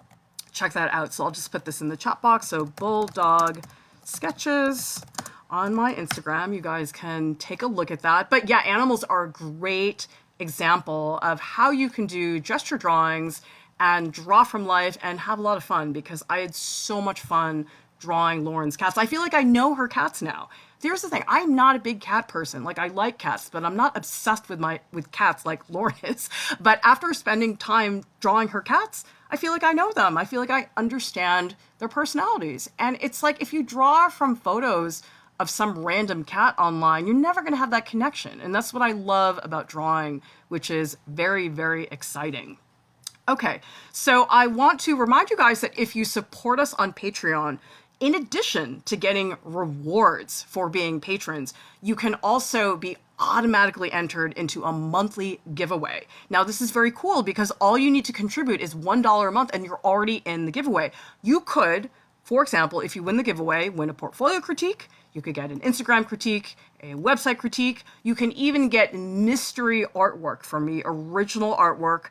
check that out. So I'll just put this in the chat box. So bulldog sketches on my Instagram. You guys can take a look at that. But yeah, animals are a great example of how you can do gesture drawings and draw from life and have a lot of fun, because I had so much fun drawing Lauren's cats. I feel like I know her cats now. Here's the thing. I'm not a big cat person. Like, I like cats, but I'm not obsessed with cats like Lauren is. But after spending time drawing her cats, I feel like I know them. I feel like I understand their personalities. And it's like, if you draw from photos of some random cat online, you're never going to have that connection. And that's what I love about drawing, which is very, very exciting. Okay, so I want to remind you guys that if you support us on Patreon, in addition to getting rewards for being patrons, you can also be automatically entered into a monthly giveaway. Now, this is very cool because all you need to contribute is $1 a month and you're already in the giveaway. You could, for example, if you win the giveaway, win a portfolio critique. You could get an Instagram critique, a website critique. You can even get mystery artwork from me, original artwork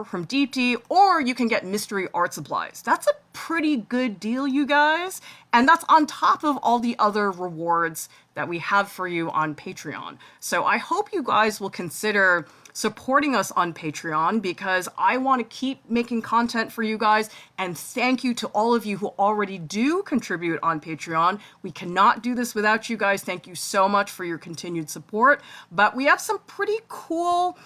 from Deep D, or you can get mystery art supplies. That's a pretty good deal, you guys. And that's on top of all the other rewards that we have for you on Patreon. So I hope you guys will consider supporting us on Patreon, because I want to keep making content for you guys. And thank you to all of you who already do contribute on Patreon. We cannot do this without you guys. Thank you so much for your continued support. But we have some pretty cool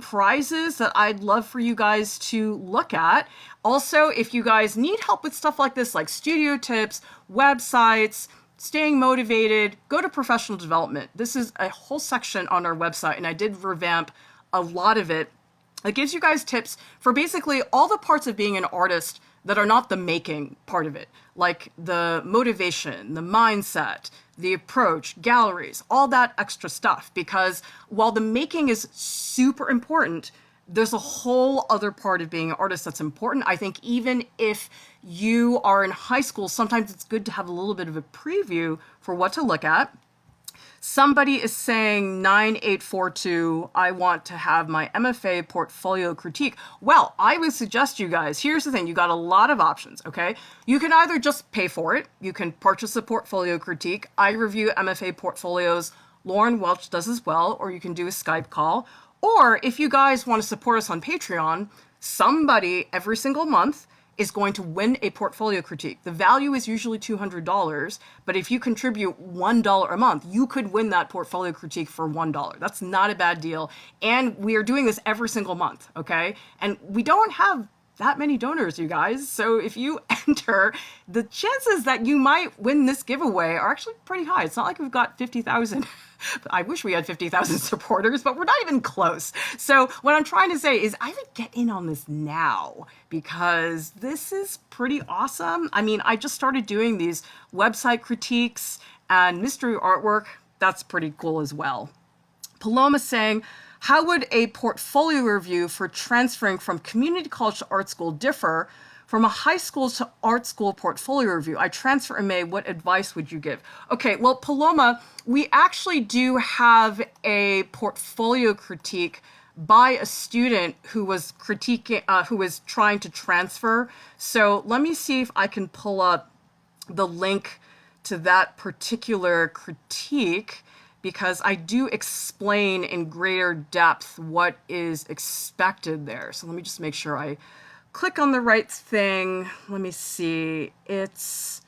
prizes that I'd love for you guys to look at. Also, if you guys need help with stuff like this, like studio tips, websites, staying motivated, go to professional development. This is a whole section on our website, and I did revamp a lot of it. It gives you guys tips for basically all the parts of being an artist that are not the making part of it, like the motivation, the mindset, the approach, galleries, all that extra stuff. Because while the making is super important, there's a whole other part of being an artist that's important. I think even if you are in high school, sometimes it's good to have a little bit of a preview for what to look at. Somebody is saying 9842, I want to have my MFA portfolio critique. Well, I would suggest you guys, here's the thing, you got a lot of options, okay? You can either just pay for it, you can purchase a portfolio critique. I review MFA portfolios, Lauren Welch does as well, or you can do a Skype call. Or if you guys want to support us on Patreon, somebody every single month is going to win a portfolio critique. The value is usually $200, but if you contribute $1 a month, you could win that portfolio critique for $1. That's not a bad deal. And we are doing this every single month, okay? And we don't have that many donors, you guys. So if you enter, the chances that you might win this giveaway are actually pretty high. It's not like we've got 50,000. I wish we had 50,000 supporters, but we're not even close. So what I'm trying to say is I would get in on this now, because this is pretty awesome. I mean, I just started doing these website critiques and mystery artwork. That's pretty cool as well. Paloma saying, how would a portfolio review for transferring from community college to art school differ from a high school to art school portfolio review? I transfer in May. What advice would you give? Okay, well, Paloma, we actually do have a portfolio critique by a student who was critiquing, who was trying to transfer. So let me see if I can pull up the link to that particular critique, because I do explain in greater depth what is expected there. So let me just make sure I click on the right thing. Let me see. It's,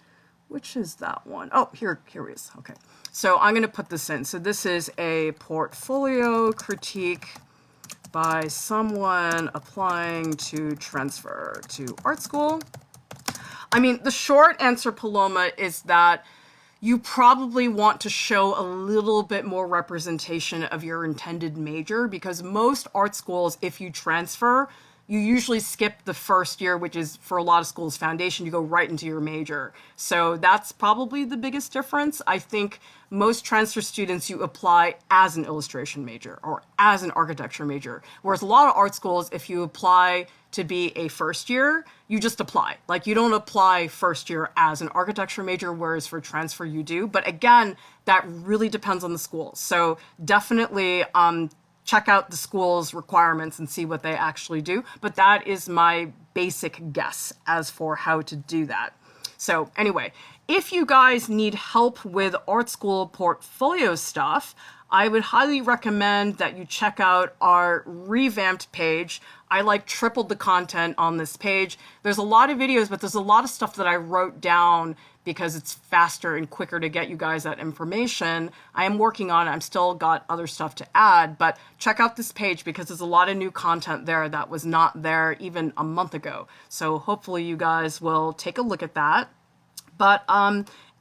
which is that one? Oh, here it is. Okay. So I'm going to put this in. So this is a portfolio critique by someone applying to transfer to art school. I mean, the short answer, Paloma, is that you probably want to show a little bit more representation of your intended major, because most art schools, if you transfer, you usually skip the first year, which is for a lot of schools foundation. You go right into your major. So that's probably the biggest difference. I think most transfer students, you apply as an illustration major or as an architecture major. Whereas a lot of art schools, if you apply to be a first year, you just apply. Like, you don't apply first year as an architecture major, whereas for transfer you do. But again, that really depends on the school. So definitely check out the school's requirements and see what they actually do. But that is my basic guess as for how to do that. So anyway, if you guys need help with art school portfolio stuff, I would highly recommend that you check out our revamped page. I tripled the content on this page. There's a lot of videos, but there's a lot of stuff that I wrote down because it's faster and quicker to get you guys that information. I am working on it. I'm still got other stuff to add, but check out this page because there's a lot of new content there that was not there even a month ago. So hopefully you guys will take a look at that. But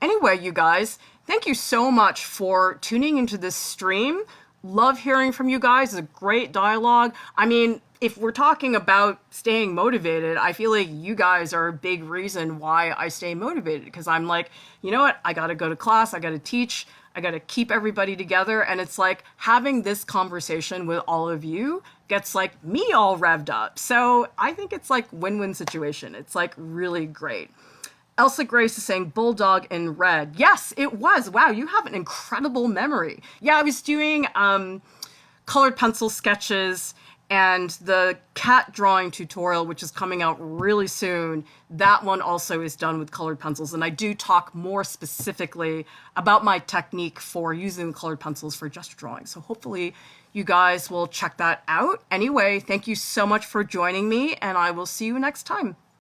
anyway, you guys, thank you so much for tuning into this stream. Love hearing from you guys. It's a great dialogue. I mean, if we're talking about staying motivated, I feel like you guys are a big reason why I stay motivated, because I'm like, you know what? I got to go to class. I got to teach. I got to keep everybody together. And it's like having this conversation with all of you gets me all revved up. So I think it's win-win situation. It's really great. Elsa Grace is saying Bulldog in red. Yes, it was. Wow, you have an incredible memory. Yeah, I was doing colored pencil sketches, And the cat drawing tutorial, which is coming out really soon, that one also is done with colored pencils. And I do talk more specifically about my technique for using colored pencils for gesture drawing. So hopefully you guys will check that out. Anyway, thank you so much for joining me, and I will see you next time.